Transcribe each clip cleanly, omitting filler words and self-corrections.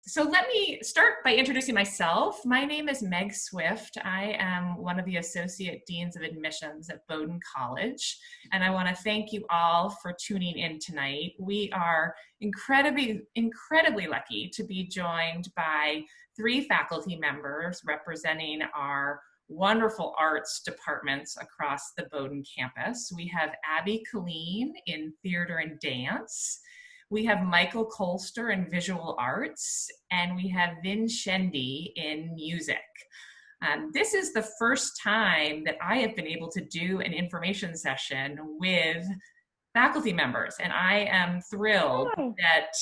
So let me start by introducing myself. My name is Meg Swift. I am one of the Associate Deans of Admissions at Bowdoin College, and I want to thank you all for tuning in tonight. We are incredibly lucky to be joined by three faculty members representing our wonderful arts departments across the Bowdoin campus. We have Abby Colleen in theater and dance. We have Michael Colster in visual arts, and we have Vin Shendi in music. This is the first time that I have been able to do an information session with faculty members, and I am thrilled that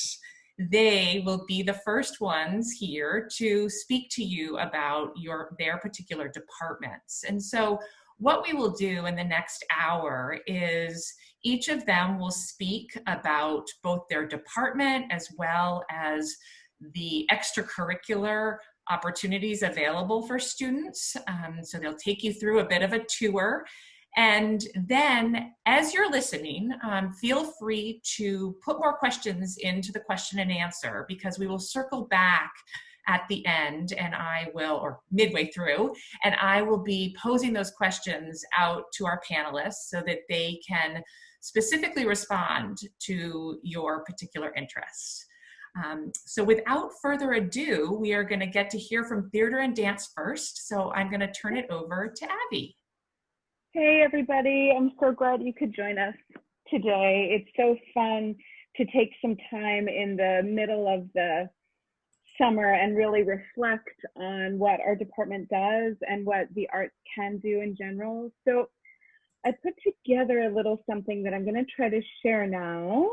they will be the first ones here to speak to you about their particular departments. And so what we will do in the next hour is each of them will speak about both their department as well as the extracurricular opportunities available for students. So they'll take you through a bit of a tour. And then as you're listening, feel free to put more questions into the question and answer, because we will circle back at the end, and I will, or midway through, and I will be posing those questions out to our panelists so that they can specifically respond to your particular interests. So without further ado, we are going to get to hear from theater and dance first. So I'm going to turn it over to Abby. Hey everybody, I'm so glad you could join us today. It's so fun to take some time in the middle of the summer and really reflect on what our department does and what the arts can do in general. So I put together a little something that I'm going to try to share now.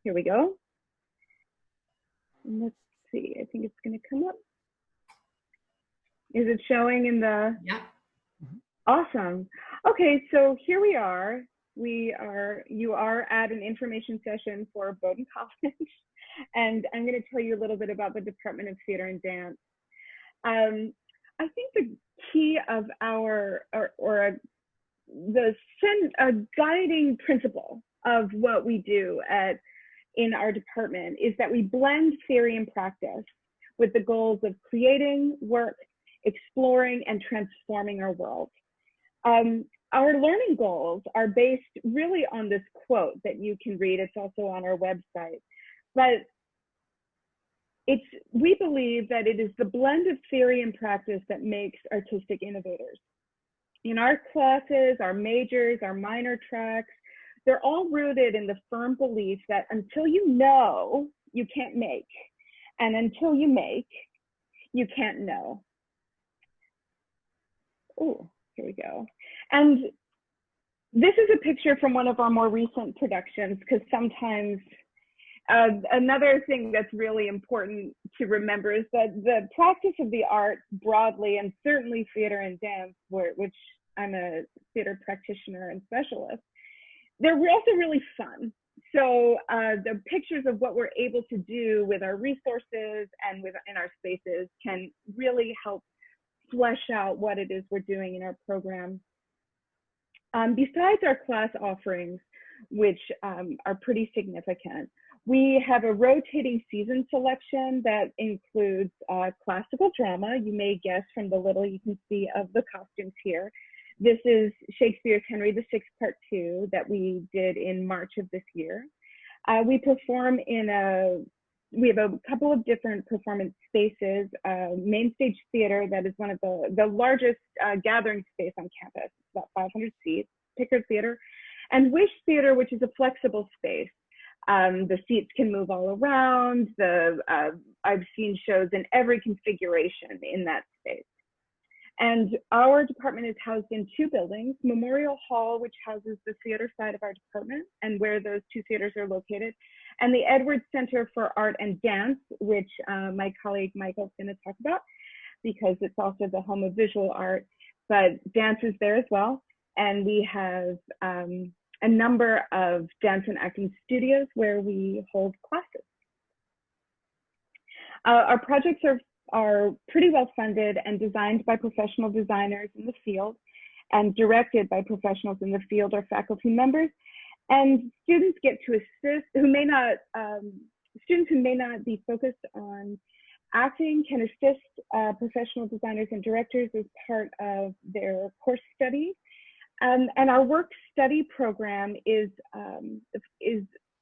Here we go. And let's see, I think it's going to come up. Is it showing in the? Yeah. Awesome. Okay, so here we are. You are at an information session for Bowdoin College. And I'm going to tell you a little bit about the Department of Theater and Dance. I think the key of the guiding principle of what we do in our department is that we blend theory and practice with the goals of creating, work, exploring, and transforming our world. Our learning goals are based really on this quote that you can read. It's also on our website. But we believe that it is the blend of theory and practice that makes artistic innovators. In our classes, our majors, our minor tracks, they're all rooted in the firm belief that until you know, you can't make. And until you make, you can't know. Oh, here we go. And this is a picture from one of our more recent productions, because sometimes another thing that's really important to remember is that the practice of the arts broadly, and certainly theater and dance, which I'm a theater practitioner and specialist, they're also really fun. So the pictures of what we're able to do with our resources and in our spaces can really help flesh out what it is we're doing in our program. Besides our class offerings, which are pretty significant, we have a rotating season selection that includes classical drama. You may guess from the little you can see of the costumes here. This is Shakespeare's Henry VI Part 2 that we did in March of this year. We perform we have a couple of different performance spaces, Main Stage Theater, that is one of the largest gathering space on campus, about 500 seats, Pickard Theater, and Wish Theater, which is a flexible space. The seats can move all around. I've seen shows in every configuration in that space. And our department is housed in two buildings, Memorial Hall, which houses the theater side of our department and where those two theaters are located, and the Edwards Center for Art and Dance, which my colleague Michael's going to talk about, because it's also the home of visual art, but dance is there as well. And we have a number of dance and acting studios where we hold classes. Our projects are pretty well funded and designed by professional designers in the field and directed by professionals in the field or faculty members. And students get to assist students who may not be focused on acting can assist professional designers and directors as part of their course study. And our work study program is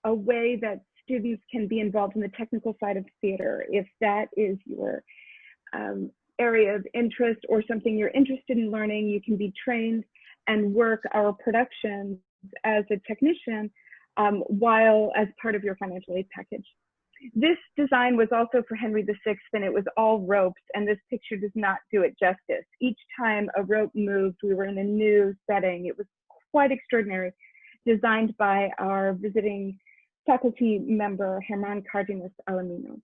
a way that students can be involved in the technical side of theater. If that is your area of interest or something you're interested in learning, you can be trained and work our productions as a technician while as part of your financial aid package. This design was also for Henry VI, and it was all ropes, and this picture does not do it justice. Each time a rope moved, we were in a new setting. It was quite extraordinary, designed by our visiting faculty member, Germán Cardenas Alamino.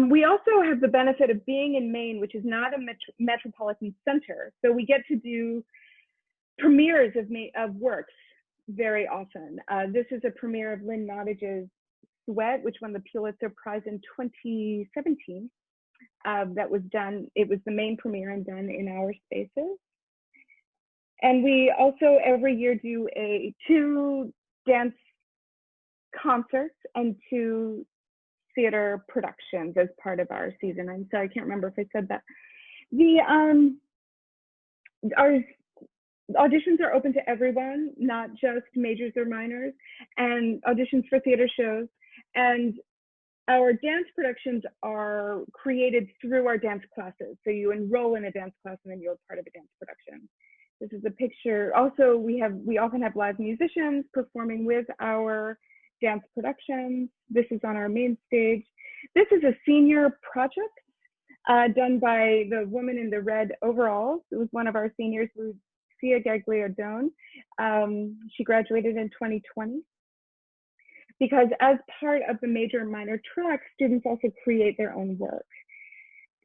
We also have the benefit of being in Maine, which is not a metropolitan center. So we get to do premieres of works very often. This is a premiere of Lynn Nottage's Sweat, which won the Pulitzer Prize in 2017. That was done, it was the main premiere and done in our spaces. And we also every year do 2 dance concerts and 2 theater productions as part of our season. I'm sorry, I can't remember if I said that. Our auditions are open to everyone, not just majors or minors, and auditions for theater shows. And our dance productions are created through our dance classes. So you enroll in a dance class and then you're part of a dance production. This is a picture. Also, we often have live musicians performing with our dance productions. This is on our main stage. This is a senior project done by the woman in the red overalls. It was one of our seniors, Lucia Gagliardone. She graduated in 2020. Because as part of the major and minor tracks, students also create their own work.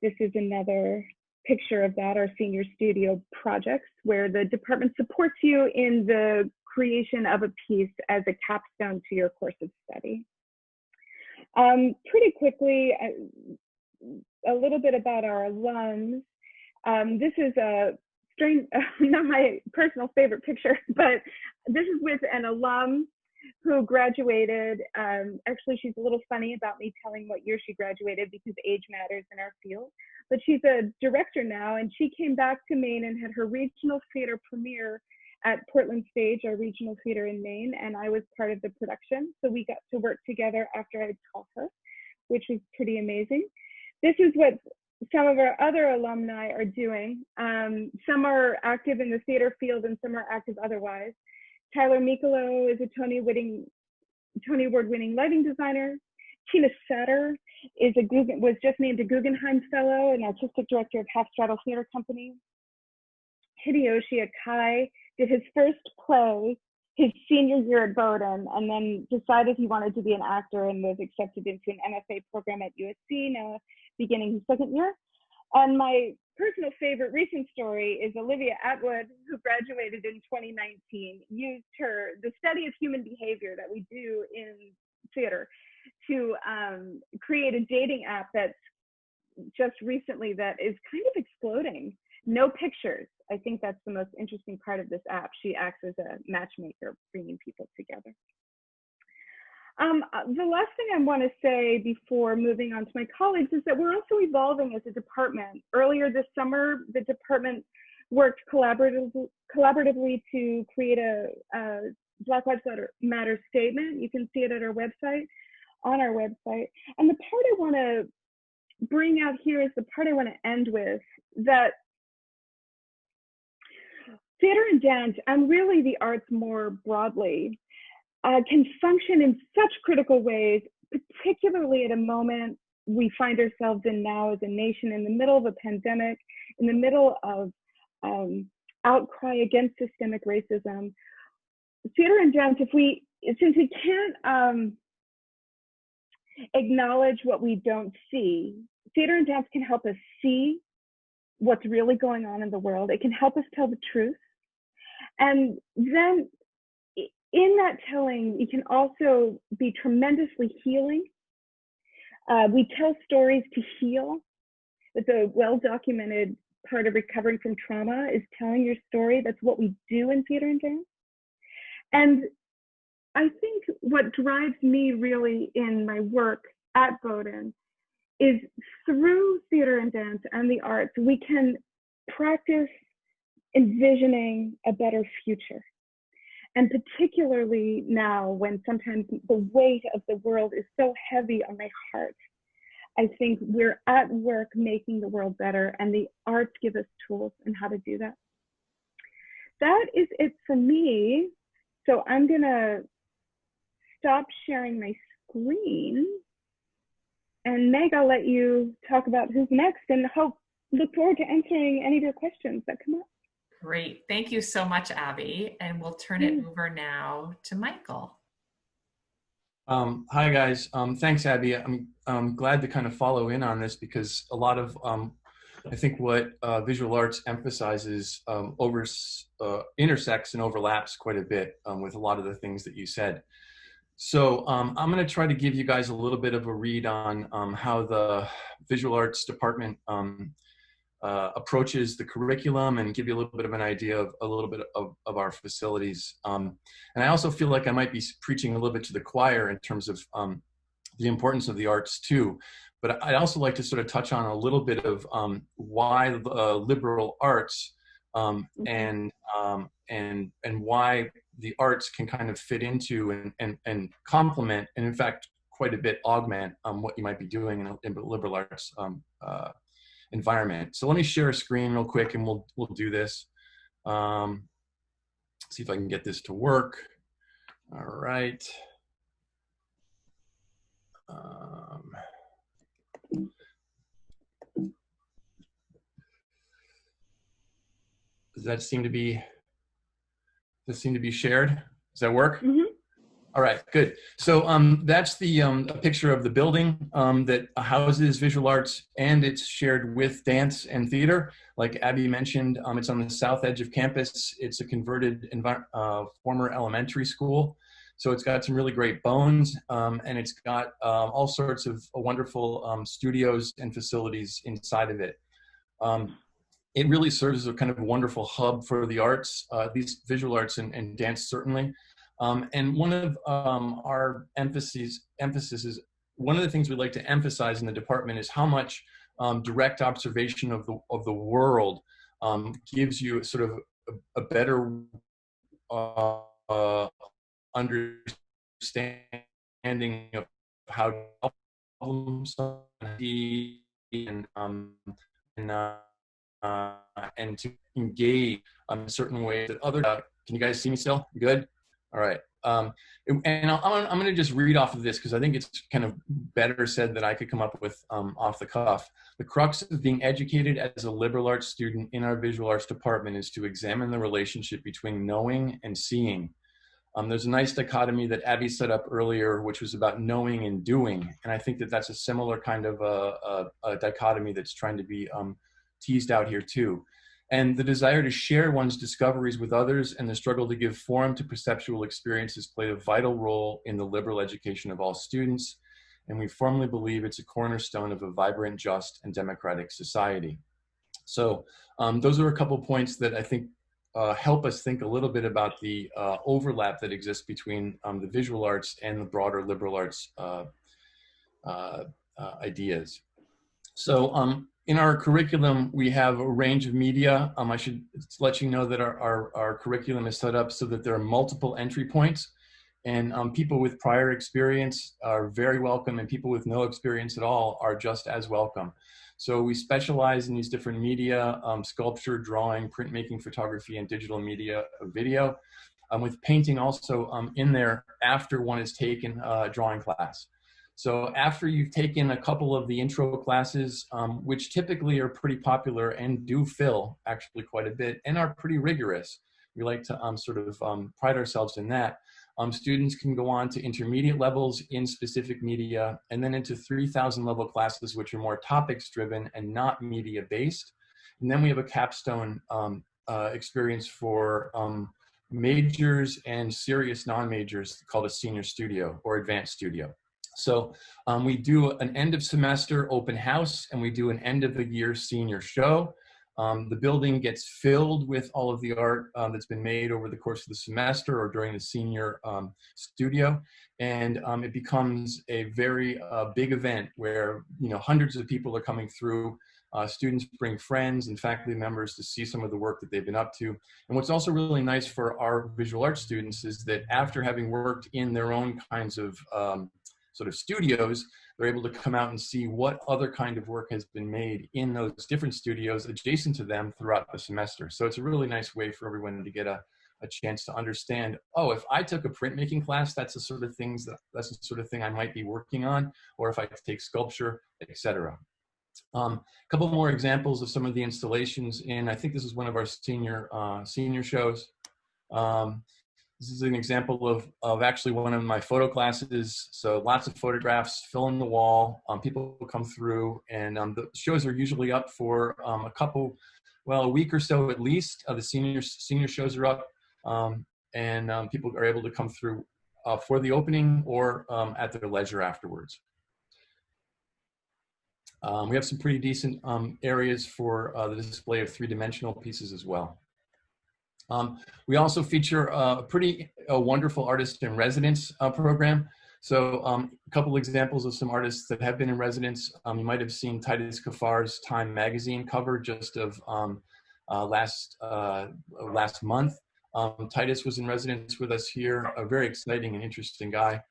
This is another picture of that, our senior studio projects, where the department supports you in the creation of a piece as a capstone to your course of study. Pretty quickly, a little bit about our alums. This is a strange, not my personal favorite picture, but this is with an alum who graduated. Actually, she's a little funny about me telling what year she graduated because age matters in our field. But she's a director now, and she came back to Maine and had her regional theater premiere at Portland Stage, our regional theater in Maine, and I was part of the production. So we got to work together after I taught her, which was pretty amazing. This is what some of our other alumni are doing. Some are active in the theater field and some are active otherwise. Tyler Mikolo is a Tony Award-winning lighting designer. Tina Sutter was just named a Guggenheim Fellow and artistic director of Half Straddle Theater Company. Hideyoshi Akai did his first play his senior year at Bowdoin, and then decided he wanted to be an actor and was accepted into an MFA program at USC, now beginning his second year. And my personal favorite recent story is Olivia Atwood, who graduated in 2019, used the study of human behavior that we do in theater to create a dating app that's just recently that is kind of exploding. No pictures. I think that's the most interesting part of this app. She acts as a matchmaker, bringing people together. The last thing I want to say before moving on to my colleagues is that we're also evolving as a department. Earlier this summer, the department worked collaboratively to create a Black Lives Matter statement. You can see it at our website, on our website. And the part I want to bring out here is the part I want to end with, that theater and dance, and really the arts more broadly, can function in such critical ways, particularly at a moment we find ourselves in now as a nation, in the middle of a pandemic, in the middle of outcry against systemic racism. Theater and dance, since we can't acknowledge what we don't see, theater and dance can help us see what's really going on in the world. It can help us tell the truth. And then in that telling, it can also be tremendously healing. We tell stories to heal. It's a well-documented part of recovering from trauma is telling your story. That's what we do in theater and dance. And I think what drives me really in my work at Bowdoin is through theater and dance and the arts, we can practice envisioning a better future. And particularly now, when sometimes the weight of the world is so heavy on my heart, I think we're at work making the world better, and the arts give us tools on how to do that. That is it for me. So I'm gonna stop sharing my screen. And Meg, I'll let you talk about who's next, and look forward to answering any of your questions that come up. Great. Thank you so much, Abby. And we'll turn it over now to Michael. Hi, guys. Thanks, Abby. I'm glad to kind of follow in on this because a lot of, I think what visual arts emphasizes intersects and overlaps quite a bit with a lot of the things that you said. So I'm going to try to give you guys a little bit of a read on how the visual arts department approaches the curriculum and give you a little bit of an idea of a little bit of our facilities. And I also feel like I might be preaching a little bit to the choir in terms of the importance of the arts too. But I'd also like to sort of touch on a little bit of why liberal arts and why the arts can kind of fit into and complement, and in fact, quite a bit augment what you might be doing in the liberal arts environment. So let me share a screen real quick and we'll do this. See if I can get this to work. All right. Does that seem to be shared? Does that work? Mm-hmm. All right, good. So that's the a picture of the building that houses visual arts, and it's shared with dance and theater. Like Abby mentioned, it's on the south edge of campus. It's a converted former elementary school. So it's got some really great bones, and it's got all sorts of wonderful studios and facilities inside of it. It really serves as a kind of wonderful hub for the arts, at least visual arts and dance certainly. And one of our emphasis is, one of the things we like to emphasize in the department is how much direct observation of the world gives you sort of a better understanding of how problems and to engage in certain ways that other. Can you guys see me still? You good? All right. And I'm going to just read off of this because I think it's kind of better said than I could come up with off the cuff. The crux of being educated as a liberal arts student in our visual arts department is to examine the relationship between knowing and seeing. There's a nice dichotomy that Abby set up earlier, which was about knowing and doing. And I think that that's a similar kind of a dichotomy that's trying to be teased out here too. And the desire to share one's discoveries with others and the struggle to give form to perceptual experiences play a vital role in the liberal education of all students. And we firmly believe it's a cornerstone of a vibrant, just, and democratic society. So those are a couple points that I think help us think a little bit about the overlap that exists between the visual arts and the broader liberal arts ideas. So in our curriculum, we have a range of media. I should let you know that our curriculum is set up so that there are multiple entry points, and people with prior experience are very welcome, and people with no experience at all are just as welcome. So we specialize in these different media, sculpture, drawing, printmaking, photography, and digital media, video, with painting also in there after one has taken a drawing class. So after you've taken a couple of the intro classes, which typically are pretty popular and do fill actually quite a bit and are pretty rigorous, we like to sort of pride ourselves in that. Students can go on to intermediate levels in specific media, and then into 3,000 level classes, which are more topics driven and not media based. And then we have a capstone experience for majors and serious non-majors called a senior studio or advanced studio. So we do an end of semester open house, and we do an end of the year senior show. The building gets filled with all of the art that's been made over the course of the semester or during the senior studio. And it becomes a very big event where, you know, hundreds of people are coming through. Students bring friends and faculty members to see some of the work that they've been up to. And what's also really nice for our visual arts students is that after having worked in their own kinds of sort of studios, they're able to come out and see what other kind of work has been made in those different studios adjacent to them throughout the semester. So it's a really nice way for everyone to get a chance to understand, oh, if I took a printmaking class, that's the sort of thing I might be working on, or if I take sculpture, etc. A couple more examples of some of the installations I think this is one of our senior shows. This is an example of actually one of my photo classes. So lots of photographs filling the wall. People come through, and the shows are usually up for a week or so at least. The senior shows are up, and people are able to come through for the opening or at their leisure afterwards. We have some pretty decent areas for the display of three-dimensional pieces as well. We also feature a pretty wonderful artist in residence program. So a couple examples of some artists that have been in residence. You might have seen Titus Kafar's Time magazine cover just of last month. Titus was in residence with us here, a very exciting and interesting guy.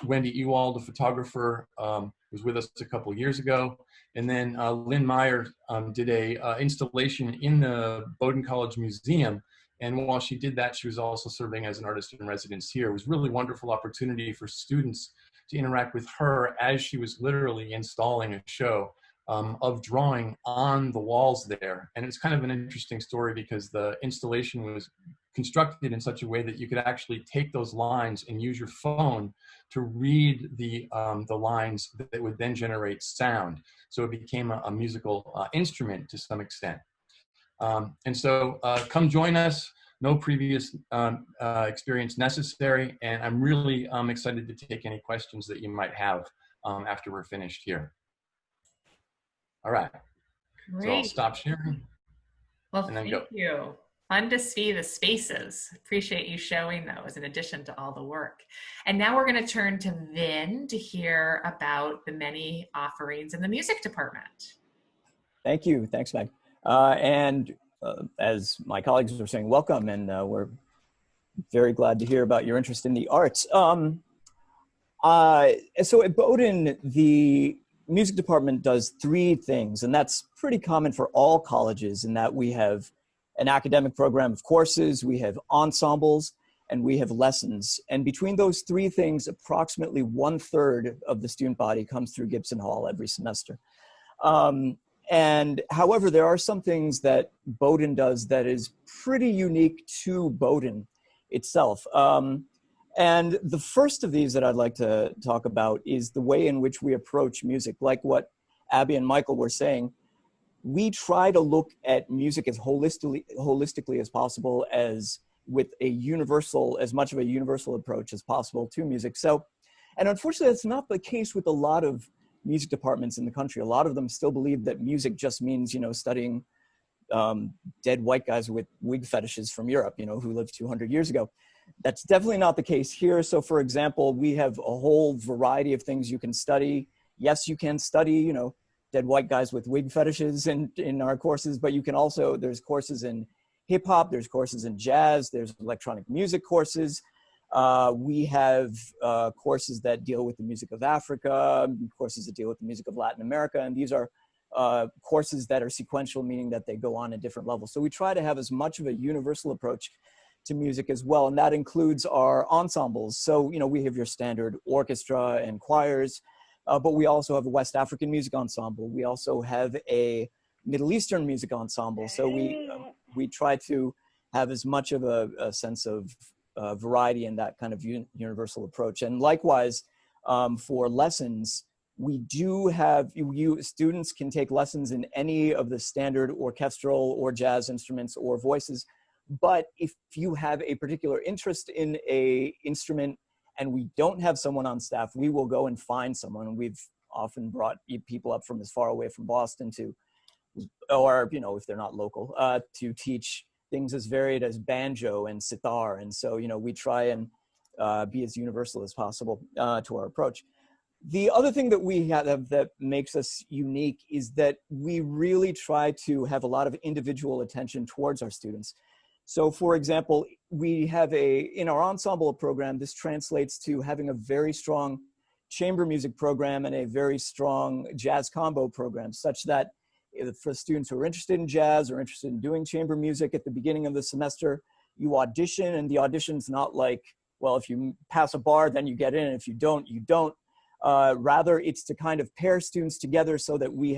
Wendy Ewald, a photographer, was with us a couple years ago. And then Lynn Meyer did a installation in the Bowdoin College Museum. And while she did that, she was also serving as an artist in residence here. It was a really wonderful opportunity for students to interact with her as she was literally installing a show of drawing on the walls there. And it's kind of an interesting story because the installation was constructed in such a way that you could actually take those lines and use your phone to read the lines that would then generate sound. So it became a musical instrument to some extent. And so come join us. No previous experience necessary. And I'm really excited to take any questions that you might have after we're finished here. All right. Great. So I'll stop sharing. Well, thank you. Fun to see the spaces. Appreciate you showing those in addition to all the work. And now we're going to turn to Vin to hear about the many offerings in the music department. Thank you. Thanks, Meg. As my colleagues were saying, welcome, and we're very glad to hear about your interest in the arts. So at Bowdoin, the music department does three things, and that's pretty common for all colleges in that we have an academic program of courses, we have ensembles, and we have lessons. And between those three things, approximately 1/3 of the student body comes through Gibson Hall every semester. And however, there are some things that Bowdoin does that is pretty unique to Bowdoin itself. And the first of these that I'd like to talk about is the way in which we approach music. Like what Abby and Michael were saying, we try to look at music as holistically as possible, as with as much of a universal approach as possible to music. So, and unfortunately, that's not the case with a lot of music departments in the country. A lot of them still believe that music just means, studying dead white guys with wig fetishes from Europe, who lived 200 years ago. That's definitely not the case here. So for example, we have a whole variety of things you can study. Yes, you can study, dead white guys with wig fetishes in our courses, but you can also, there's courses in hip hop, there's courses in jazz, there's electronic music courses. We have courses that deal with the music of Africa, courses that deal with the music of Latin America, and these are courses that are sequential, meaning that they go on at different levels. So we try to have as much of a universal approach to music as well, and that includes our ensembles. So, we have your standard orchestra and choirs, but we also have a West African music ensemble. We also have a Middle Eastern music ensemble. So we try to have as much of a sense of variety in that kind of universal approach. And likewise, for lessons, we do have, students can take lessons in any of the standard orchestral or jazz instruments or voices. But if you have a particular interest in a instrument and we don't have someone on staff, we will go and find someone. We've often brought people up from as far away from Boston to or, you know, if they're not local, to teach things as varied as banjo and sitar. And so, you know, we try and be as universal as possible to our approach. The other thing that we have that makes us unique is that we really try to have a lot of individual attention towards our students. So for example, we have in our ensemble program, this translates to having a very strong chamber music program and a very strong jazz combo program, such that for students who are interested in jazz or interested in doing chamber music at the beginning of the semester, you audition, and the audition's not like, well, if you pass a bar, then you get in, and if you don't, you don't. Rather, it's to kind of pair students together so that we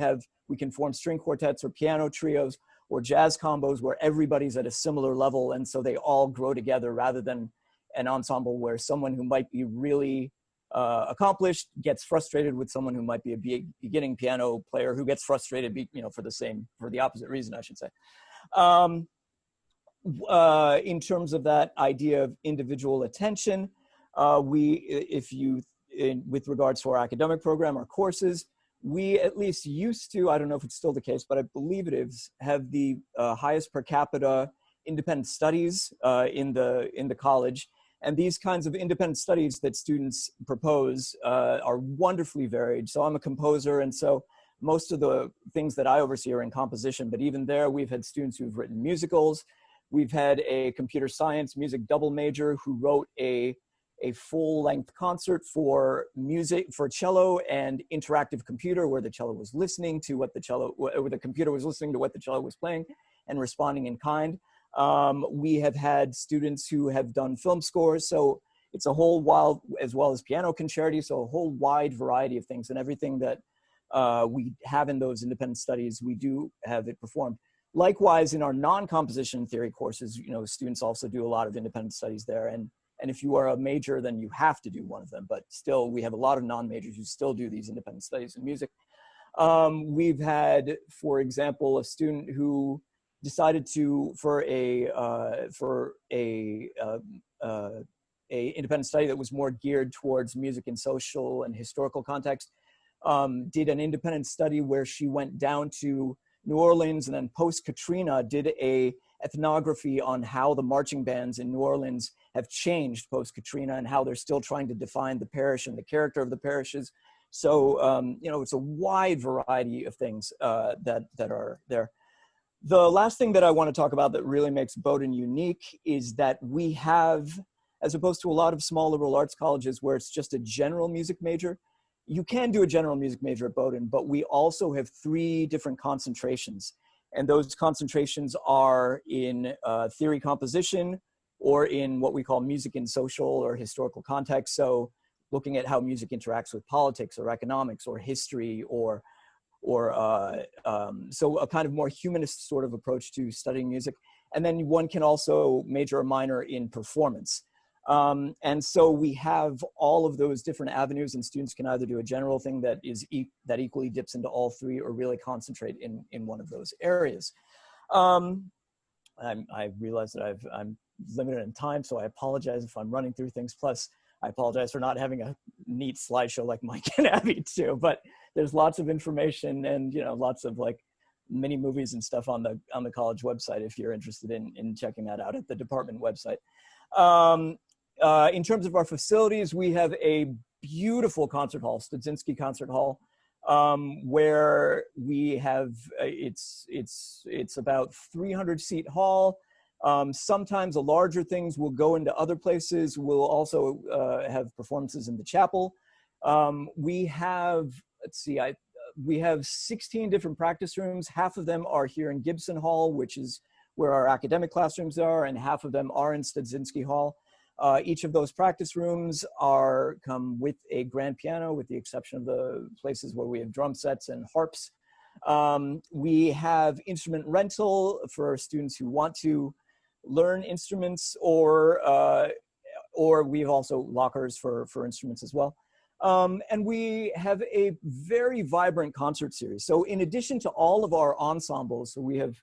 can form string quartets or piano trios or jazz combos where everybody's at a similar level, and so they all grow together, rather than an ensemble where someone who might be really accomplished gets frustrated with someone who might be a beginning piano player who gets frustrated, you know, for the opposite reason, I should say. In terms of that idea of individual attention, with regards to our academic program, our courses, we at least used to, I don't know if it's still the case, but I believe it is, have the highest per capita independent studies in the college. And these kinds of independent studies that students propose are wonderfully varied. So I'm a composer, and so most of the things that I oversee are in composition, but even there, we've had students who've written musicals. We've had a computer science music double major who wrote a full-length concert for cello and interactive computer, where the cello was listening to what the computer was listening to what the cello was playing and responding in kind. We have had students who have done film scores, so it's a whole wild, as well as piano concerti, so a whole wide variety of things, and everything that we have in those independent studies, we do have it performed. Likewise, in our non-composition theory courses, you know, students also do a lot of independent studies there, and if you are a major, then you have to do one of them, but still, we have a lot of non-majors who still do these independent studies in music. We've had, for example, a student who decided to, for a independent study that was more geared towards music in social and historical context, did an independent study where she went down to New Orleans and then post-Katrina did a ethnography on how the marching bands in New Orleans have changed post-Katrina and how they're still trying to define the parish and the character of the parishes. So, you know, it's a wide variety of things that are there. The last thing that I want to talk about that really makes Bowdoin unique is that we have, as opposed to a lot of small liberal arts colleges where it's just a general music major, you can do a general music major at Bowdoin, but we also have 3 different concentrations. And those concentrations are in theory composition, or in what we call music in social or historical context. So looking at how music interacts with politics or economics or history, or so a kind of more humanist sort of approach to studying music. And then one can also major or minor in performance. And so we have all of those different avenues, and students can either do a general thing that is that equally dips into all 3, or really concentrate in one of those areas. I realize that I'm limited in time, so I apologize if I'm running through things. Plus, I apologize for not having a neat slideshow like Mike and Abby too. But there's lots of information, and you know, lots of like mini movies and stuff on the college website if you're interested in checking that out at the department website. In terms of our facilities, we have a beautiful concert hall, Studzinski Concert Hall, where we have, it's about 300-seat hall. Sometimes the larger things will go into other places. We'll also have performances in the chapel. We have, we have 16 different practice rooms. Half of them are here in Gibson Hall, which is where our academic classrooms are, and half of them are in Studzinski Hall. Each of those practice rooms come with a grand piano, with the exception of the places where we have drum sets and harps. We have instrument rental for students who want to learn instruments, or we have also lockers for instruments as well. And we have a very vibrant concert series. So in addition to all of our ensembles, so we have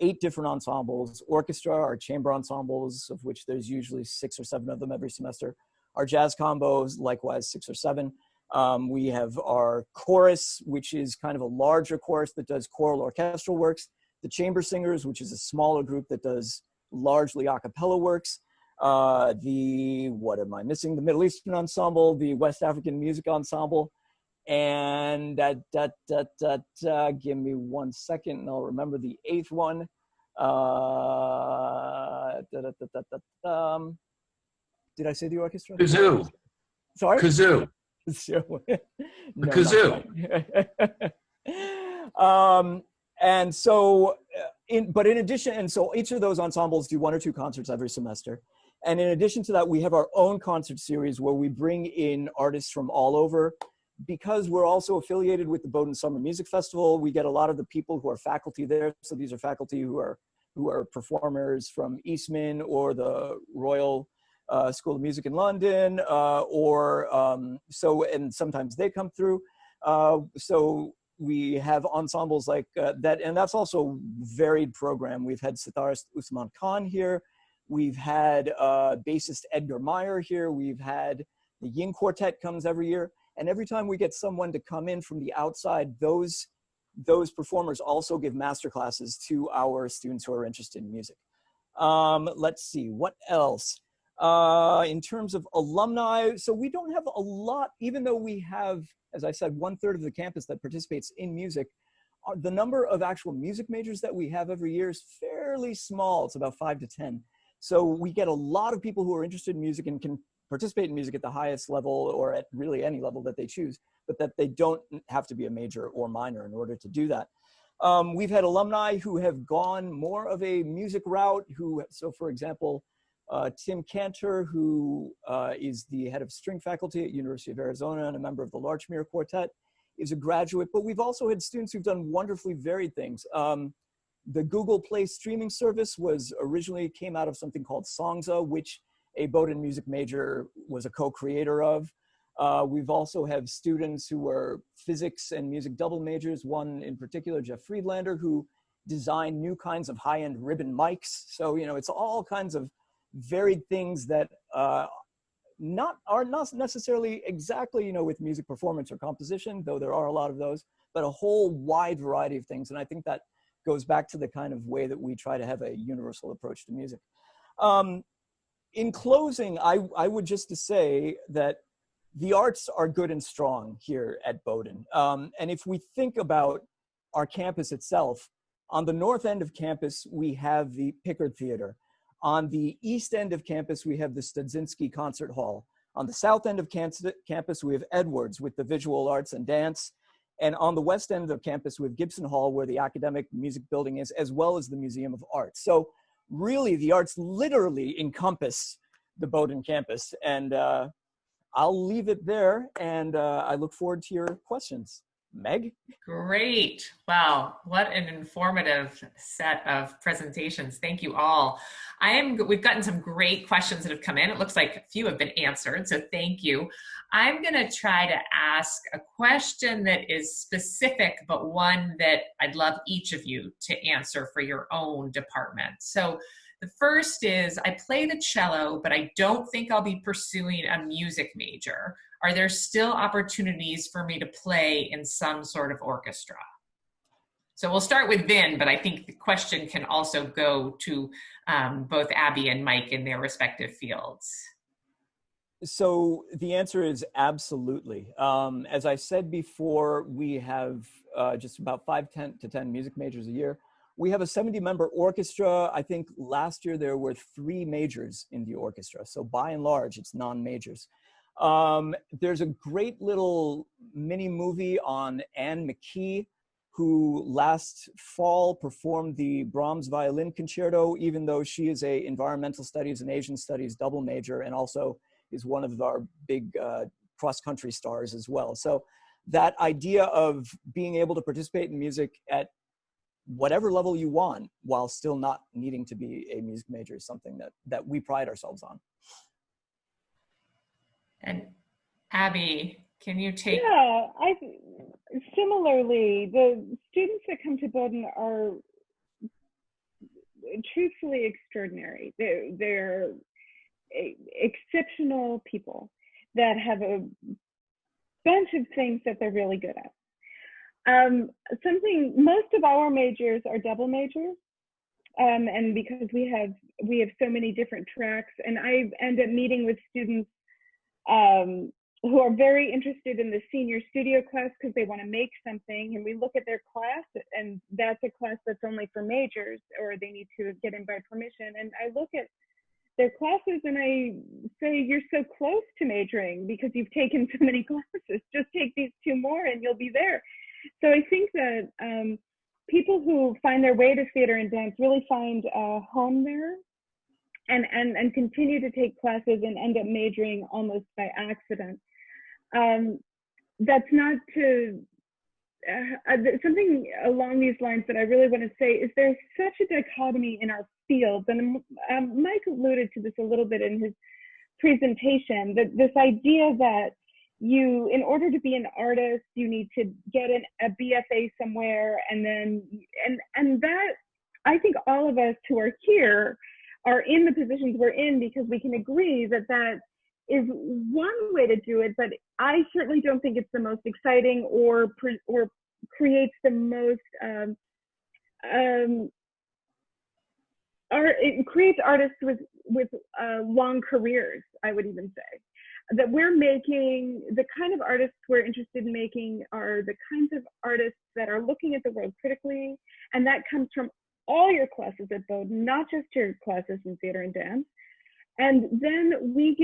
8 different ensembles: orchestra, our chamber ensembles, of which there's usually 6 or 7 of them every semester, our jazz combos, likewise 6 or 7, We have our chorus, which is kind of a larger chorus that does choral orchestral works. The chamber singers, which is a smaller group that does largely a cappella works. What am I missing? The Middle Eastern Ensemble, the West African Music Ensemble. And give me 1 second and I'll remember the 8th one. Did I say the orchestra? Kazoo. Sorry? Kazoo. No, Kazoo. And so, in addition, and so each of those ensembles do 1 or 2 concerts every semester. And in addition to that, we have our own concert series where we bring in artists from all over. Because we're also affiliated with the Bowdoin Summer Music Festival, we get a lot of the people who are faculty there. So these are faculty who are performers from Eastman or the Royal School of Music in London, and sometimes they come through. So we have ensembles like that, and that's also varied program. We've had sitarist Usman Khan here. We've had bassist Edgar Meyer here. We've had the Yin Quartet comes every year. And every time we get someone to come in from the outside, those performers also give master classes to our students who are interested in music. Let's see, what else? In terms of alumni, so we don't have a lot, even though we have, as I said, 1/3 of the campus that participates in music. The number of actual music majors that we have every year is fairly small. It's about 5 to 10. So we get a lot of people who are interested in music and can participate in music at the highest level or at really any level that they choose, but that they don't have to be a major or minor in order to do that. We've had alumni who have gone more of a music route, so for example, Tim Cantor, who is the head of string faculty at University of Arizona and a member of the Larchmere Quartet, is a graduate, but we've also had students who've done wonderfully varied things. The Google Play streaming service originally came out of something called Songza, which a Bowdoin music major was a co-creator of. We've also have students who are physics and music double majors, one in particular, Jeff Friedlander, who designed new kinds of high-end ribbon mics. So, it's all kinds of varied things that are not necessarily exactly, with music performance or composition, though there are a lot of those, but a whole wide variety of things. And I think that goes back to the kind of way that we try to have a universal approach to music. In closing, I would just to say that the arts are good and strong here at Bowdoin. And if we think about our campus itself, on the north end of campus, we have the Pickard Theater. On the east end of campus, we have the Studzinski Concert Hall. On the south end of campus, we have Edwards with the visual arts and dance. And on the west end of campus, we have Gibson Hall, where the academic music building is, as well as the Museum of Art. So really, the arts literally encompass the Bowdoin campus. And I'll leave it there, and I look forward to your questions. Meg? Great. Wow, what an informative set of presentations. Thank you all. We've gotten some great questions that have come in. It looks like a few have been answered, so thank you. I'm gonna try to ask a question that is specific, but one that I'd love each of you to answer for your own department. So the first is, I play the cello, but I don't think I'll be pursuing a music major. Are there still opportunities for me to play in some sort of orchestra? So we'll start with Vin, but I think the question can also go to both Abby and Mike in their respective fields. So the answer is absolutely. As I said before, we have just about 5 to 10 music majors a year. We have a 70-member orchestra. I think last year there were 3 majors in the orchestra. So by and large, it's non-majors. There's a great little mini movie on Anne McKee, who last fall performed the Brahms Violin Concerto, even though she is a environmental studies and Asian studies double major, and also is one of our big cross-country stars as well. So that idea of being able to participate in music at whatever level you want while still not needing to be a music major is something that we pride ourselves on. And Abby, can you take? Yeah, similarly, the students that come to Bowdoin are truthfully extraordinary. They're exceptional people that have a bunch of things that they're really good at. Most of our majors are double majors. And because we have so many different tracks, and I end up meeting with students who are very interested in the senior studio class because they want to make something, and we look at their class, and that's a class that's only for majors, or they need to get in by permission. And I look at their classes and I say, you're so close to majoring because you've taken so many classes. Just take these 2 more and you'll be there. So I think that people who find their way to theater and dance really find a home there, and continue to take classes and end up majoring almost by accident. That's not to, something along these lines that I really want to say is there's such a dichotomy in our fields, and Mike alluded to this a little bit in his presentation, that this idea that you, in order to be an artist, you need to get a BFA somewhere, and that, I think all of us who are here are in the positions we're in because we can agree that that is one way to do it, but I certainly don't think it's the most exciting or creates the most, it creates artists with long careers, I would even say. That we're making, the kind of artists we're interested in making are the kinds of artists that are looking at the world critically, and that comes from all your classes at Bowdoin, not just your classes in theater and dance. And then we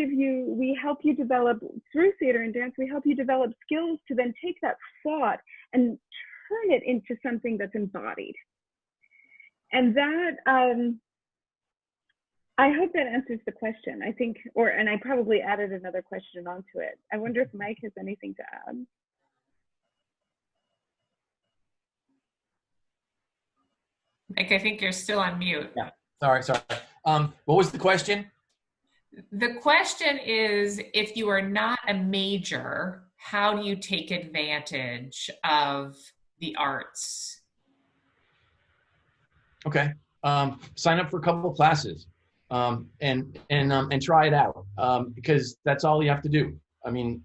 help you develop, through theater and dance, we help you develop skills to then take that thought and turn it into something that's embodied. And that, I hope that answers the question. I think, and I probably added another question onto it. I wonder if Mike has anything to add. Mike, I think you're still on mute. Yeah, sorry. What was the question? The question is, if you are not a major, how do you take advantage of the arts? Okay. Sign up for a couple of classes and try it out because that's all you have to do. I mean,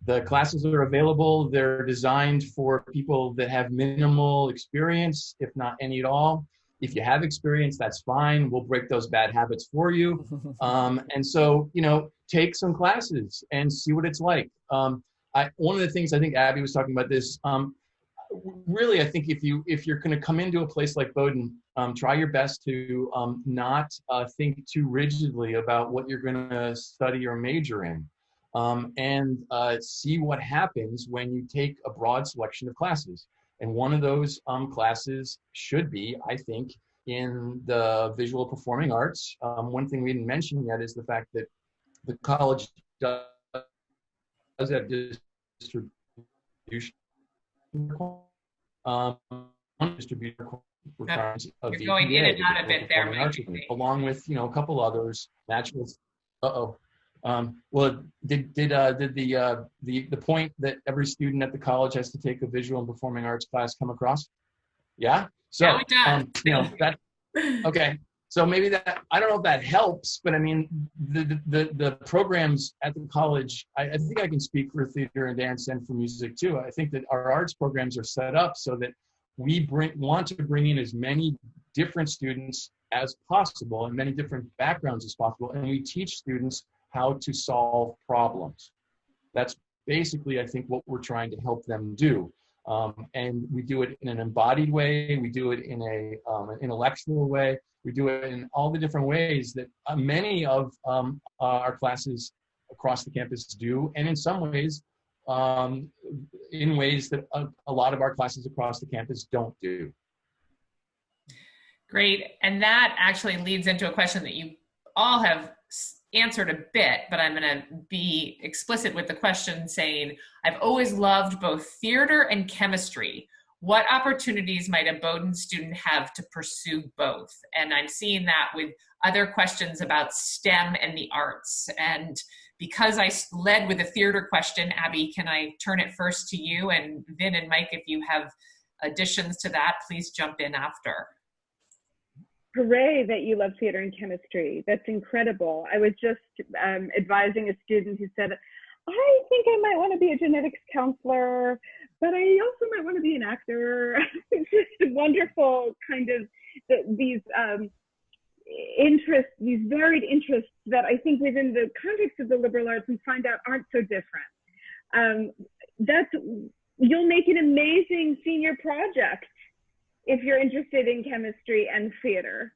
the classes that are available, they're designed for people that have minimal experience, if not any at all. If you have experience, that's fine. We'll break those bad habits for you. And so, take some classes and see what it's like. One of the things I think Abby was talking about this, really, I think if you're going to come into a place like Bowdoin, try your best to not think too rigidly about what you're going to study or major in, and see what happens when you take a broad selection of classes. And one of those classes should be, I think, in the visual performing arts. One thing we didn't mention yet is the fact that the college does have distribution. Distribution requirements of You're going in and out a bit there, Mike. Along with a couple others. Naturalists. Well, did the point that every student at the college has to take a visual and performing arts class come across? Yeah. So no, it does. that okay. So maybe that, I don't know if that helps, but I mean the programs at the college. I think I can speak for theater and dance and for music too. I think that our arts programs are set up so that we want to bring in as many different students as possible and many different backgrounds as possible, and we teach students how to solve problems. That's basically, I think, what we're trying to help them do. And we do it in an embodied way. We do it in an intellectual way. We do it in all the different ways that many of our classes across the campus do. And in some ways, in ways that a lot of our classes across the campus don't do. Great. And that actually leads into a question that you all have answered a bit, but I'm going to be explicit with the question saying, I've always loved both theater and chemistry. What opportunities might a Bowdoin student have to pursue both? And I'm seeing that with other questions about STEM and the arts. And because I led with a theater question, Abby, can I turn it first to you? And Vin and Mike, if you have additions to that, please jump in after. Hooray that you love theater and chemistry. That's incredible. I was just advising a student who said, I think I might want to be a genetics counselor, but I also might want to be an actor. It's just wonderful kind of these interests, these varied interests that I think within the context of the liberal arts we find out aren't so different. You'll make an amazing senior project if you're interested in chemistry and theater.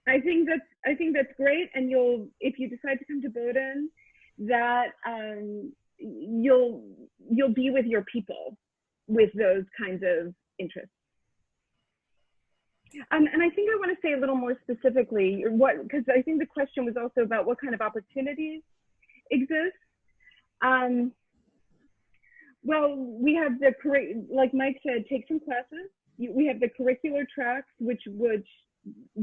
I think that's great, and if you decide to come to Bowdoin, that you'll be with your people with those kinds of interests. And I think I want to say a little more specifically because I think the question was also about what kind of opportunities exist. Well, we have like Mike said, take some classes. We have the curricular tracks, which would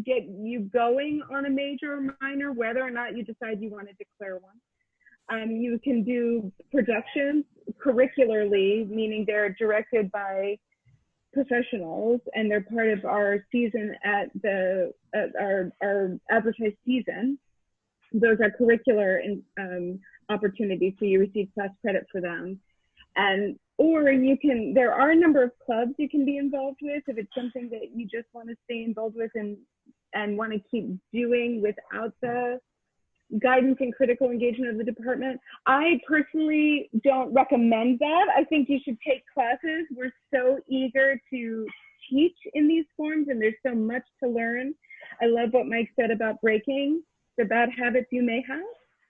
get you going on a major or minor, whether or not you decide you want to declare one. You can do productions curricularly, meaning they're directed by professionals and they're part of our season at our advertised season. Those are curricular opportunities, so you receive class credit for them. Or there are a number of clubs you can be involved with if it's something that you just want to stay involved with and want to keep doing without the guidance and critical engagement of the department. I personally don't recommend that. I think you should take classes. We're so eager to teach in these forms and there's so much to learn. I love what Mike said about breaking the bad habits you may have.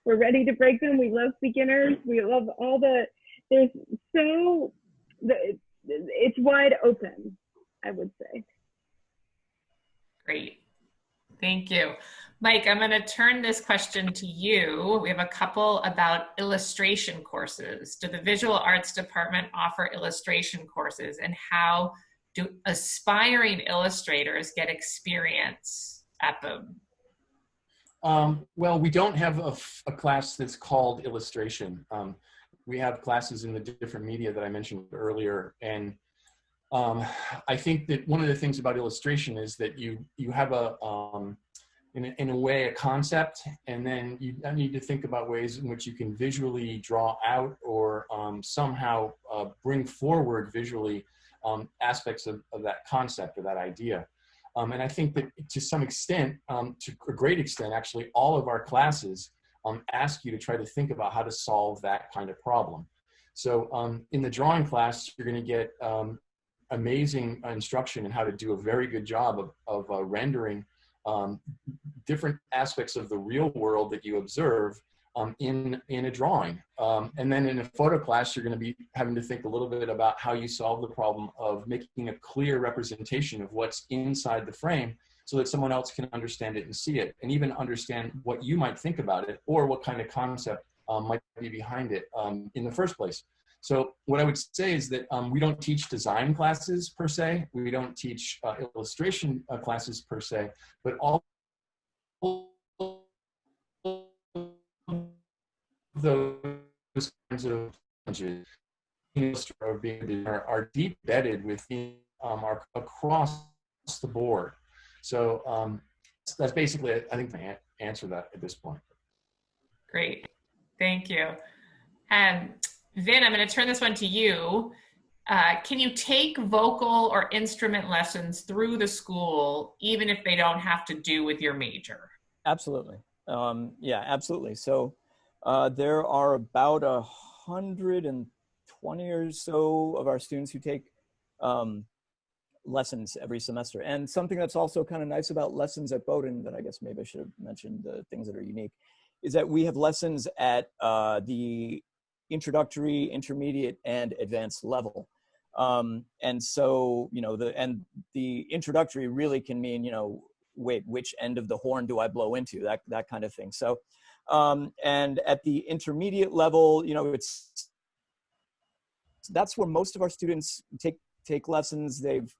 We're ready to break them. We love beginners. We love it's wide open, I would say. Great. Thank you. Mike, I'm going to turn this question to you. We have a couple about illustration courses. Do the visual arts department offer illustration courses, and how do aspiring illustrators get experience at Bowdoin? Well, we don't have a class that's called illustration. We have classes in the different media that I mentioned earlier, and I think that one of the things about illustration is that you have in a way a concept, and then you need to think about ways in which you can visually draw out or somehow bring forward visually aspects of that concept or that idea. And I think that to some extent, to a great extent, actually, all of our classes ask you to try to think about how to solve that kind of problem. So in the drawing class, you're going to get amazing instruction in how to do a very good job of rendering different aspects of the real world that you observe in a drawing. And then in a photo class, you're going to be having to think a little bit about how you solve the problem of making a clear representation of what's inside the frame so that someone else can understand it and see it, and even understand what you might think about it or what kind of concept might be behind it in the first place. So what I would say is that we don't teach design classes per se. We don't teach illustration classes per se, but all those kinds of challenges are deep embedded within across the board. So that's basically, I think, my answer that at this point. Great, thank you. Vin, I'm going to turn this one to you. Can you take vocal or instrument lessons through the school, even if they don't have to do with your major? Absolutely. Yeah, absolutely. So there are about 120 or so of our students who take lessons every semester. And something that's also kind of nice about lessons at Bowdoin, that I guess maybe I should have mentioned the things that are unique, is that we have lessons at the introductory, intermediate, and advanced level. And so, the introductory really can mean, wait, which end of the horn do I blow into? That kind of thing. So, and at the intermediate level, that's where most of our students take lessons. They've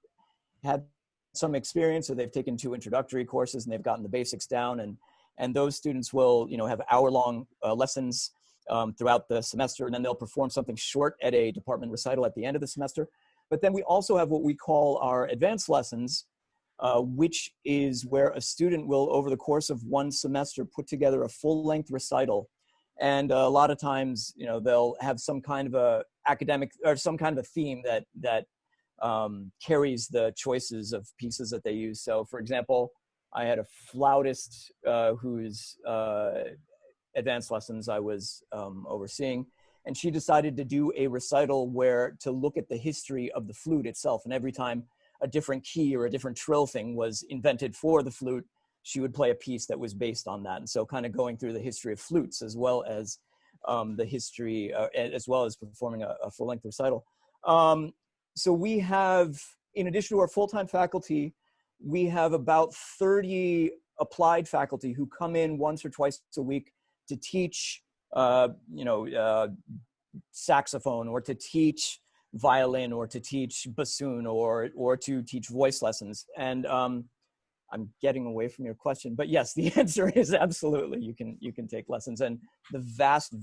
had some experience, or they've taken 2 introductory courses and they've gotten the basics down, and those students will, have hour-long lessons throughout the semester, and then they'll perform something short at a department recital at the end of the semester. But then we also have what we call our advanced lessons, which is where a student will, over the course of one semester, put together a full-length recital And a lot of times, you know, they'll have some kind of a academic or some kind of a theme that carries the choices of pieces that they use. So for example, I had a flautist whose advanced lessons I was overseeing, and she decided to do a recital where to look at the history of the flute itself. And every time a different key or a different trill thing was invented for the flute, she would play a piece that was based on that. And so kind of going through the history of flutes as well as the history, as well as performing a full-length recital. So we have, in addition to our full-time faculty, we have about 30 applied faculty who come in once or twice a week to teach, saxophone, or to teach violin, or to teach bassoon, or to teach voice lessons. And I'm getting away from your question, but yes, the answer is absolutely. You can take lessons, and the vast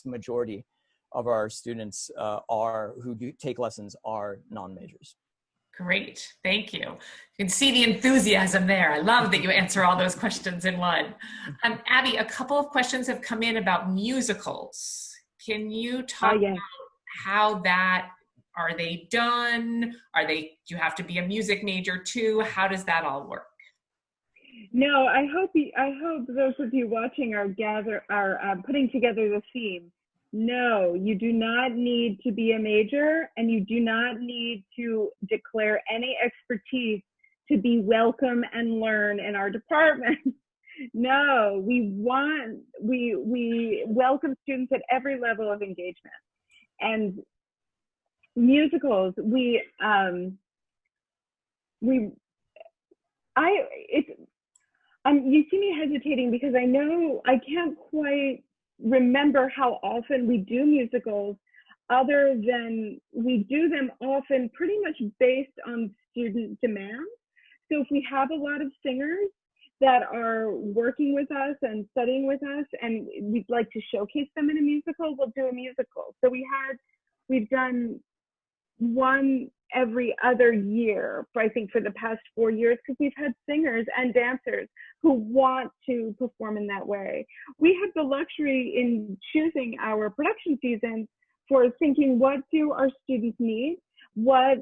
majority of our students who do take lessons are non-majors. Great, thank you. You can see the enthusiasm there. I love that you answer all those questions in one. Abby, a couple of questions have come in about musicals. Can you talk about how are they done? Do you have to be a music major too? How does that all work? No, I hope those of you watching are putting together the theme. No, you do not need to be a major, and you do not need to declare any expertise to be welcome and learn in our department. No, we welcome students at every level of engagement. And musicals, you see me hesitating because I know I can't quite remember how often we do musicals, other than we do them often pretty much based on student demand. So if we have a lot of singers that are working with us and studying with us, and we'd like to showcase them in a musical, we'll do a musical. So we've done one every other year, I think, for the past 4 years, because we've had singers and dancers who want to perform in that way. We have the luxury in choosing our production season for thinking, what do our students need? What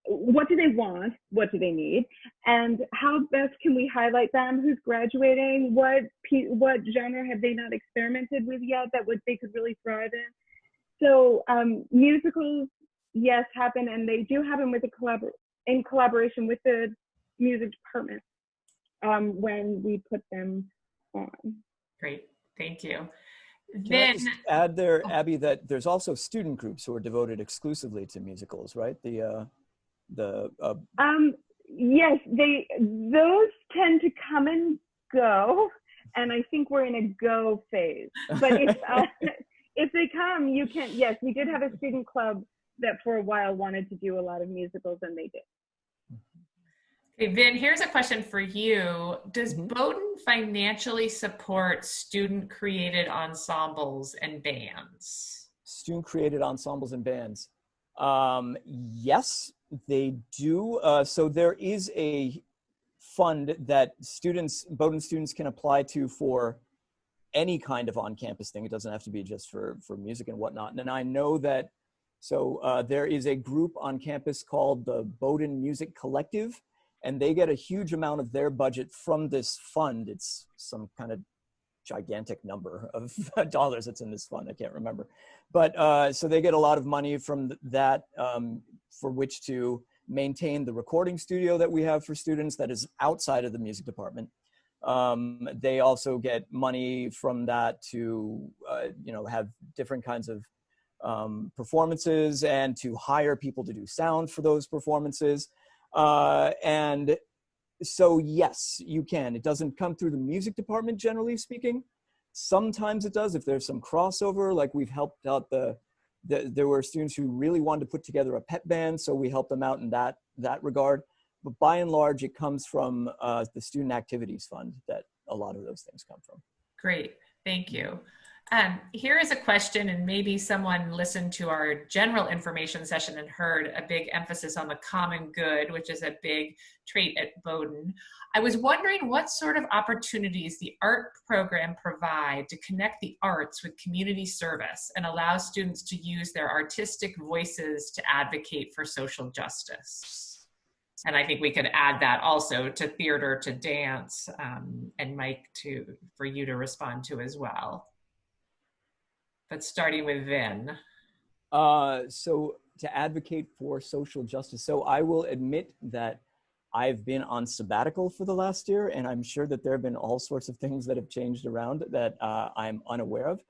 do they want? What do they need? And how best can we highlight them? Who's graduating? What genre have they not experimented with yet that they could really thrive in? So musicals, yes, happen, and they do happen in collaboration with the music department when we put them on. Great, thank you. Can I just add there, Abby, that there's also student groups who are devoted exclusively to musicals, right? Yes, those tend to come and go, and I think we're in a go phase. But if they come, you can. Yes, we did have a student club that for a while wanted to do a lot of musicals, and they did. Okay, Vin, here's a question for you. Does Bowdoin financially support student-created ensembles and bands? Student-created ensembles and bands. Yes, they do. So there is a fund that Bowdoin students can apply to for any kind of on-campus thing. It doesn't have to be just for music and whatnot. And I know that, there is a group on campus called the Bowdoin Music Collective, and they get a huge amount of their budget from this fund. It's some kind of gigantic number of dollars that's in this fund. I can't remember. But so they get a lot of money from that for which to maintain the recording studio that we have for students that is outside of the music department. They also get money from that to, have different kinds of performances and to hire people to do sound for those performances. And so, yes, you can. It doesn't come through the music department, generally speaking. Sometimes it does if there's some crossover, like we've helped out there were students who really wanted to put together a pet band, so we helped them out in that regard. But by and large, it comes from the Student Activities Fund that a lot of those things come from. Great, thank you. Here is a question, and maybe someone listened to our general information session and heard a big emphasis on the common good, which is a big trait at Bowdoin. I was wondering what sort of opportunities the art program provide to connect the arts with community service and allow students to use their artistic voices to advocate for social justice. And I think we could add that also to theater, to dance, and Mike, for you to respond to as well. But starting with Vin. So to advocate for social justice. So I will admit that I've been on sabbatical for the last year, and I'm sure that there have been all sorts of things that have changed around that I'm unaware of.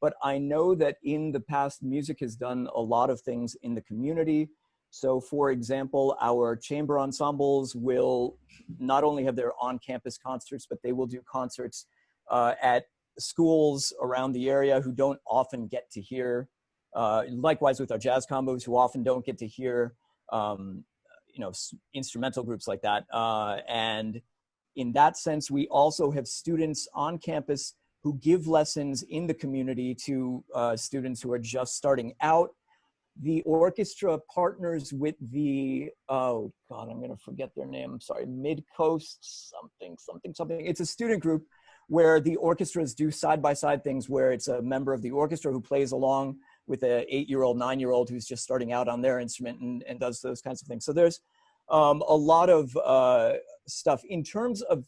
But I know that in the past, music has done a lot of things in the community. So for example, our chamber ensembles will not only have their on-campus concerts, but they will do concerts at schools around the area who don't often get to hear, likewise with our jazz combos who often don't get to hear, instrumental groups like that. And in that sense, we also have students on campus who give lessons in the community to students who are just starting out. The orchestra partners with the, oh God, I'm gonna forget their name, I'm sorry, Mid-Coast something. It's a student group where the orchestras do side-by-side things where it's a member of the orchestra who plays along with an 8-year-old, 9-year-old who's just starting out on their instrument and does those kinds of things. So there's a lot of stuff. In terms of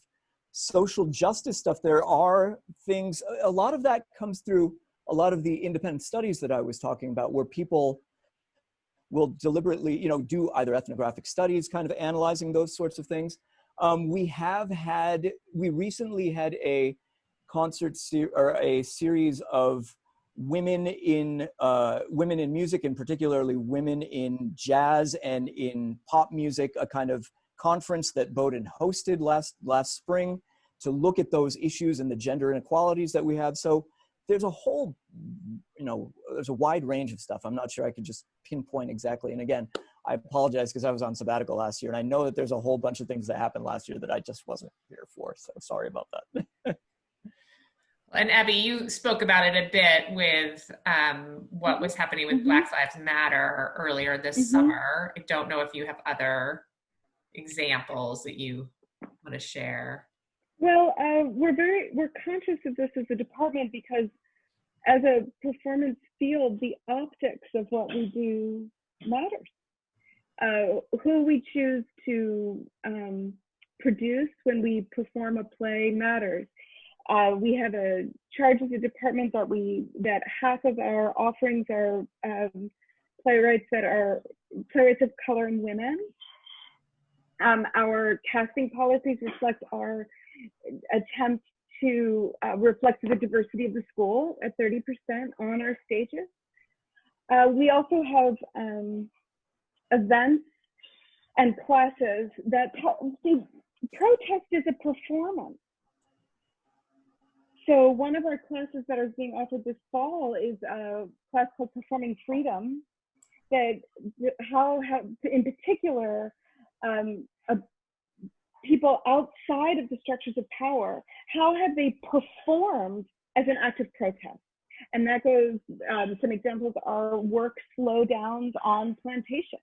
social justice stuff, there are things, a lot of that comes through a lot of the independent studies that I was talking about, where people will deliberately, do either ethnographic studies, kind of analyzing those sorts of things. We recently had a a series of women in music, and particularly women in jazz and in pop music, a kind of conference that Bowdoin hosted last spring to look at those issues and the gender inequalities that we have. So there's a whole, there's a wide range of stuff. I'm not sure I could just pinpoint exactly. And again, I apologize because I was on sabbatical last year, and I know that there's a whole bunch of things that happened last year that I just wasn't here for. So sorry about that. And Abby, you spoke about it a bit with what was happening with Black Lives Matter earlier this summer. I don't know if you have other examples that you want to share. Well, we're conscious of this as a department because as a performance field, the optics of what we do matters. Who we choose to produce when we perform a play matters. We have a charge as a department that half of our offerings are playwrights of color and women. Our casting policies reflect our attempt to reflect the diversity of the school at 30% on our stages. We also have events and classes that protest is a performance. So one of our classes that is being offered this fall is a class called Performing Freedom, that how in particular, people outside of the structures of power, how have they performed as an act of protest? And that goes, some examples are work slowdowns on plantations.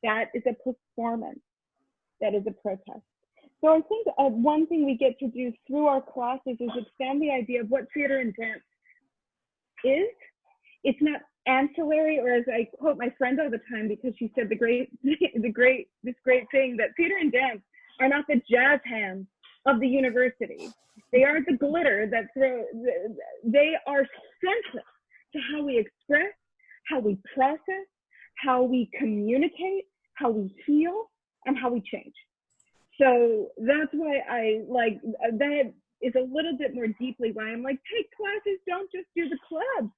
That is a performance, that is a protest. So I think one thing we get to do through our classes is expand the idea of what theater and dance is. It's not ancillary, or as I quote my friend all the time, because she said this great thing, that theater and dance are not the jazz hands of the university. They aren't the glitter they are central to how we express, how we process, how we communicate, how we heal, and how we change. So that's why that is a little bit more deeply why I'm like, take classes, don't just do the clubs.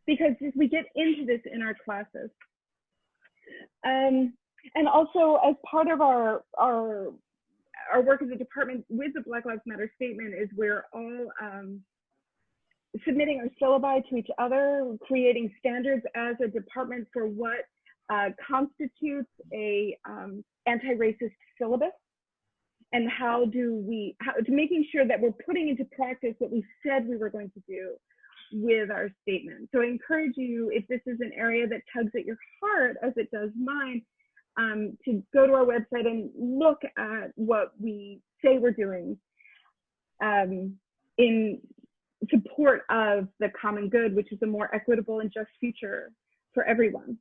Because we get into this in our classes. And also as part of our work as a department with the Black Lives Matter statement is we're all submitting our syllabi to each other, creating standards as a department for what constitutes a anti-racist syllabus, and how to making sure that we're putting into practice what we said we were going to do. with our statement. So I encourage you, if this is an area that tugs at your heart, as it does mine, to go to our website and look at what we say we're doing in support of the common good, which is a more equitable and just future for everyone.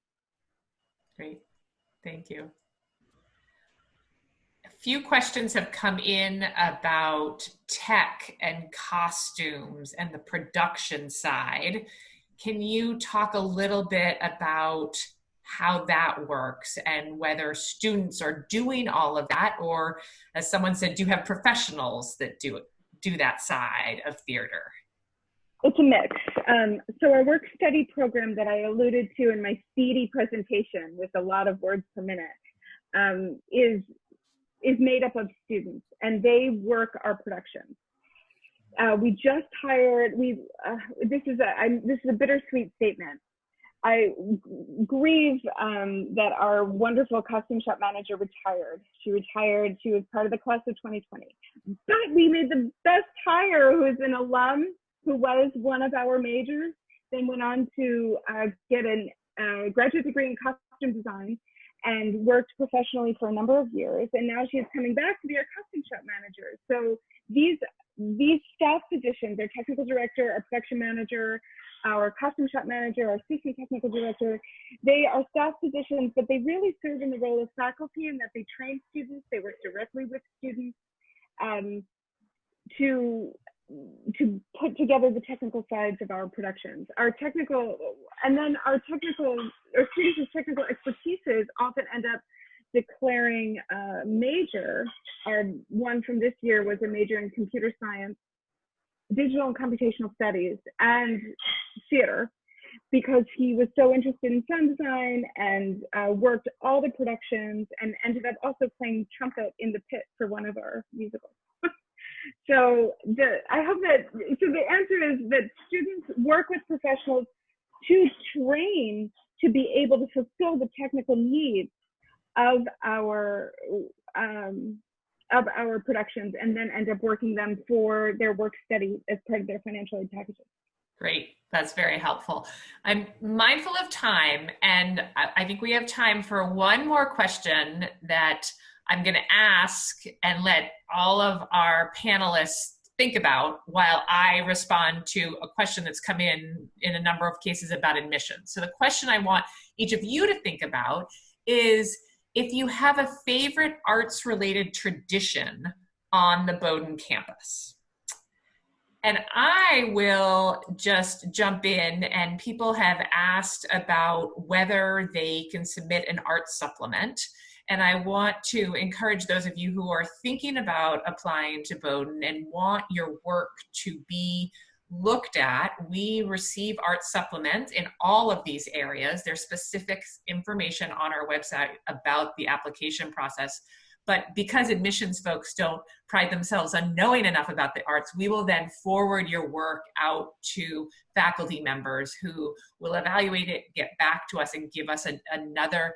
Great, thank you. A few questions have come in about tech and costumes and the production side. Can you talk a little bit about how that works and whether students are doing all of that, or, as someone said, do you have professionals that do that side of theater? It's a mix. So our work study program that I alluded to in my speedy presentation with a lot of words per minute is made up of students, and they work our productions. We just hired, this is a bittersweet statement. I grieve that our wonderful costume shop manager retired. She retired, she was part of the class of 2020. But we made the best hire, who is an alum, who was one of our majors, then went on to get a graduate degree in costume design and worked professionally for a number of years. And now she is coming back to be our costume shop manager. So these staff positions, our technical director, our production manager, our costume shop manager, our assistant technical director, they are staff positions, but they really serve in the role of faculty in that they train students, they work directly with students to put together the technical sides of our productions. Our students with technical expertises often end up declaring a major. Our one from this year was a major in computer science, digital and computational studies, and theater, because he was so interested in sound design and worked all the productions and ended up also playing trumpet in the pit for one of our musicals. So the answer is that students work with professionals to train to be able to fulfill the technical needs of our productions, and then end up working them for their work study as part of their financial aid packages. Great, that's very helpful. I'm mindful of time, and I think we have time for one more question that I'm going to ask and let all of our panelists think about while I respond to a question that's come in a number of cases about admissions. So the question I want each of you to think about is, if you have a favorite arts-related tradition on the Bowdoin campus. And I will just jump in, and people have asked about whether they can submit an arts supplement. And I want to encourage those of you who are thinking about applying to Bowdoin and want your work to be looked at. We receive art supplements in all of these areas. There's specific information on our website about the application process. But because admissions folks don't pride themselves on knowing enough about the arts, we will then forward your work out to faculty members who will evaluate it, get back to us, and give us another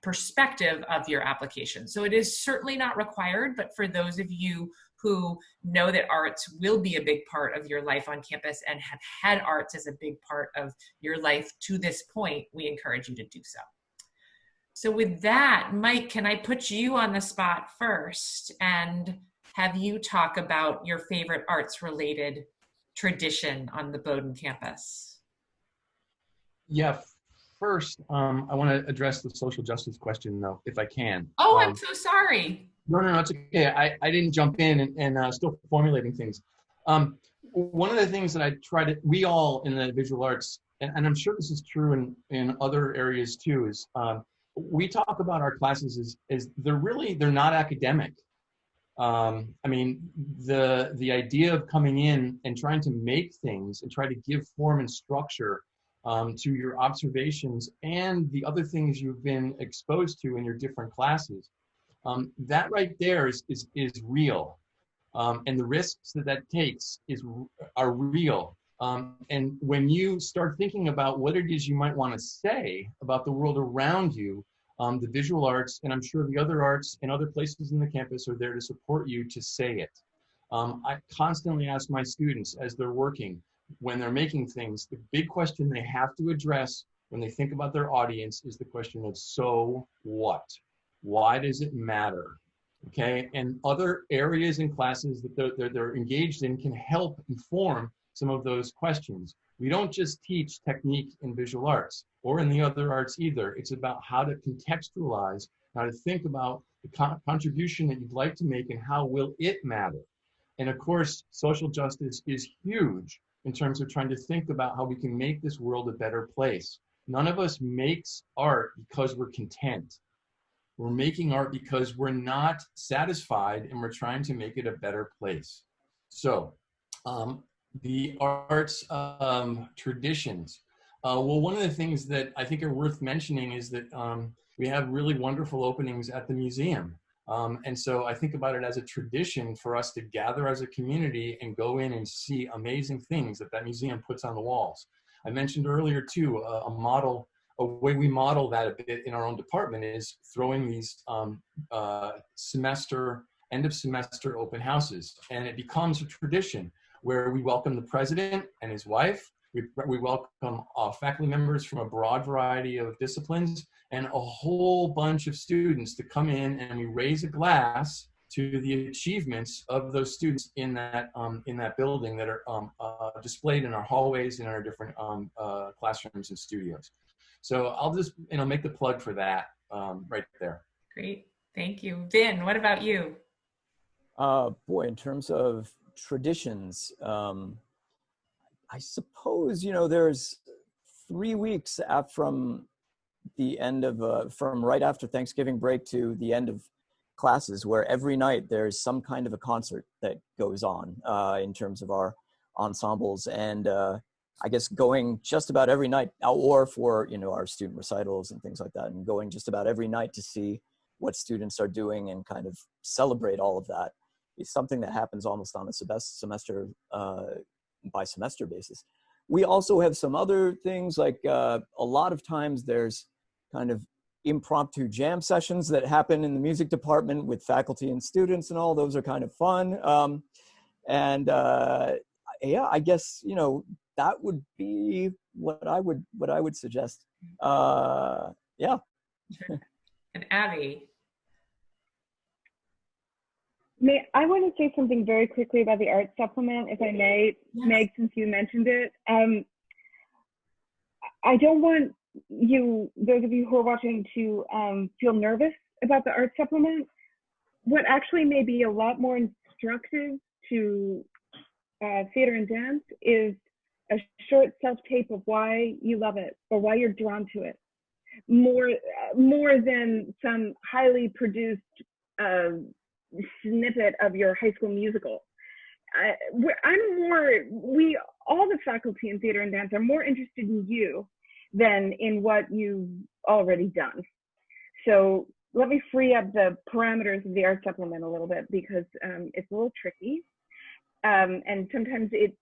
perspective of your application. So it is certainly not required, but for those of you who know that arts will be a big part of your life on campus and have had arts as a big part of your life to this point, we encourage you to do so. So with that, Mike, can I put you on the spot first and have you talk about your favorite arts-related tradition on the Bowdoin campus? Yeah, first, I want to address the social justice question, though, if I can. Oh, I'm so sorry. No, it's okay. I didn't jump in and still formulating things. One of the things that I try to, we all in the visual arts, and I'm sure this is true in other areas too, is we talk about our classes as they're not academic. I mean, the idea of coming in and trying to make things and try to give form and structure to your observations and the other things you've been exposed to in your different classes. That right there is real, and the risks that takes are real. And when you start thinking about what it is you might want to say about the world around you, the visual arts, and I'm sure the other arts and other places in the campus are there to support you to say it. I constantly ask my students as they're working, when they're making things, the big question they have to address when they think about their audience is the question of, so what? Why does it matter? Okay, and other areas and classes that they're engaged in can help inform some of those questions. We don't just teach technique in visual arts or in the other arts either. It's about how to contextualize, how to think about the contribution that you'd like to make and how will it matter. And of course, social justice is huge in terms of trying to think about how we can make this world a better place. None of us makes art because we're content. We're making art because we're not satisfied and we're trying to make it a better place. So the arts traditions. Well, one of the things that I think are worth mentioning is that we have really wonderful openings at the museum. And so I think about it as a tradition for us to gather as a community and go in and see amazing things that museum puts on the walls. I mentioned earlier too, a way we model that a bit in our own department is throwing these end of semester open houses. And it becomes a tradition where we welcome the president and his wife. We welcome faculty members from a broad variety of disciplines and a whole bunch of students to come in, and we raise a glass to the achievements of those students in that building that are displayed in our hallways and in our different classrooms and studios. So I'll just make the plug for that right there. Great, thank you. Vin, what about you? Boy, in terms of traditions, I suppose, there's 3 weeks from the end of, from right after Thanksgiving break to the end of classes, where every night there's some kind of a concert that goes on in terms of our ensembles. And I guess going just about every night, or for, our student recitals and things like that, and going just about every night to see what students are doing and kind of celebrate all of that is something that happens almost on a semester by semester basis. We also have some other things like a lot of times there's kind of impromptu jam sessions that happen in the music department with faculty and students, and all those are kind of fun. Yeah, I guess, that would be what I would suggest. Yeah. And Abby. I want to say something very quickly about the art supplement, if I may, yes. Meg, since you mentioned it. I don't want those of you who are watching, to feel nervous about the art supplement. What actually may be a lot more instructive to theater and dance is a short self-tape of why you love it or why you're drawn to it, more than some highly produced snippet of your high school musical. All the faculty in theater and dance are more interested in you than in what you've already done. So let me free up the parameters of the art supplement a little bit, because it's a little tricky. And sometimes it's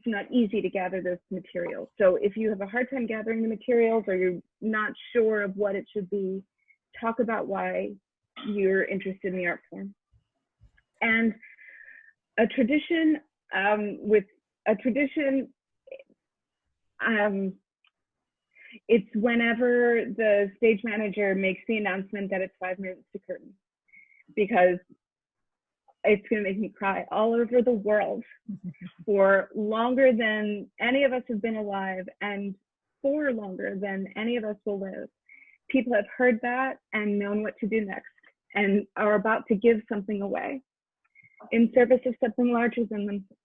not easy to gather those materials. So if you have a hard time gathering the materials, or you're not sure of what it should be, talk about why you're interested in the art form. And a tradition, it's whenever the stage manager makes the announcement that it's 5 minutes to curtain, because it's going to make me cry all over the world for longer than any of us have been alive, and for longer than any of us will live. People have heard that and known what to do next, and are about to give something away in service of something larger than themselves.